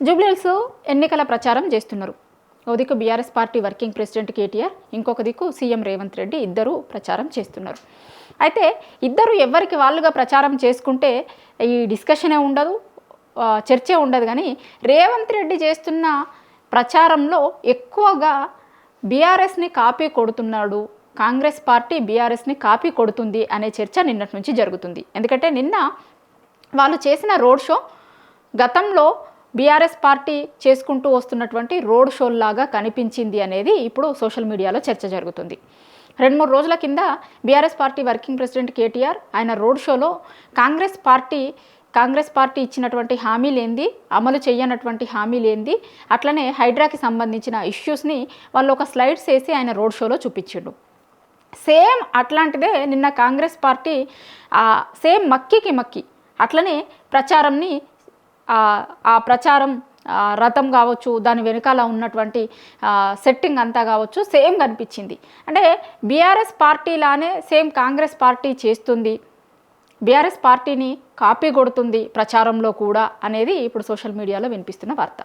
జూబ్లీహిల్స్ ఎన్నికల ప్రచారం చేస్తున్నారు. ఓ దిక్కు BRS party working president KTR, ఇంకొక దిక్కు సీఎం రేవంత్ రెడ్డి ఇద్దరు ప్రచారం చేస్తున్నారు. అయితే ఇద్దరు ఎవరికి వాళ్ళుగా ప్రచారం చేసుకుంటే ఈ డిస్కషనే ఉండదు, చర్చే ఉండదు. కానీ రేవంత్ రెడ్డి చేస్తున్న ప్రచారంలో ఎక్కువగా బీఆర్ఎస్ని కాపీ కొడుతున్నాడు, కాంగ్రెస్ పార్టీ బీఆర్ఎస్ని కాపీ కొడుతుంది అనే చర్చ నిన్నటి నుంచి జరుగుతుంది. ఎందుకంటే నిన్న వాళ్ళు చేసిన రోడ్ షో గతంలో బీఆర్ఎస్ పార్టీ చేసుకుంటూ వస్తున్నటువంటి రోడ్ షోల్లాగా కనిపించింది అనేది ఇప్పుడు సోషల్ మీడియాలో చర్చ జరుగుతుంది. 2-3 రోజుల కింద BRS party working president KTR ఆయన రోడ్ షోలో కాంగ్రెస్ పార్టీ ఇచ్చినటువంటి హామీలేంది, అమలు చేయనటువంటి హామీలేంది, అట్లనే హైడ్రాకి సంబంధించిన ఇష్యూస్ని వాళ్ళు ఒక స్లైడ్స్ వేసి ఆయన రోడ్ షోలో చూపించిండు. సేమ్ అట్లాంటిదే నిన్న కాంగ్రెస్ పార్టీ సేమ్ మక్కి అట్లనే ప్రచారంని ఆ ప్రచారం రథం కావచ్చు, దాని వెనకాల ఉన్నటువంటి సెట్టింగ్ అంతా కావచ్చు సేమ్ కనిపించింది. అంటే బీఆర్ఎస్ పార్టీలానే సేమ్ కాంగ్రెస్ పార్టీ చేస్తుంది, బీఆర్ఎస్ పార్టీని కాపీ కొడుతుంది ప్రచారంలో కూడా అనేది ఇప్పుడు సోషల్ మీడియాలో వినిపిస్తున్న వార్త.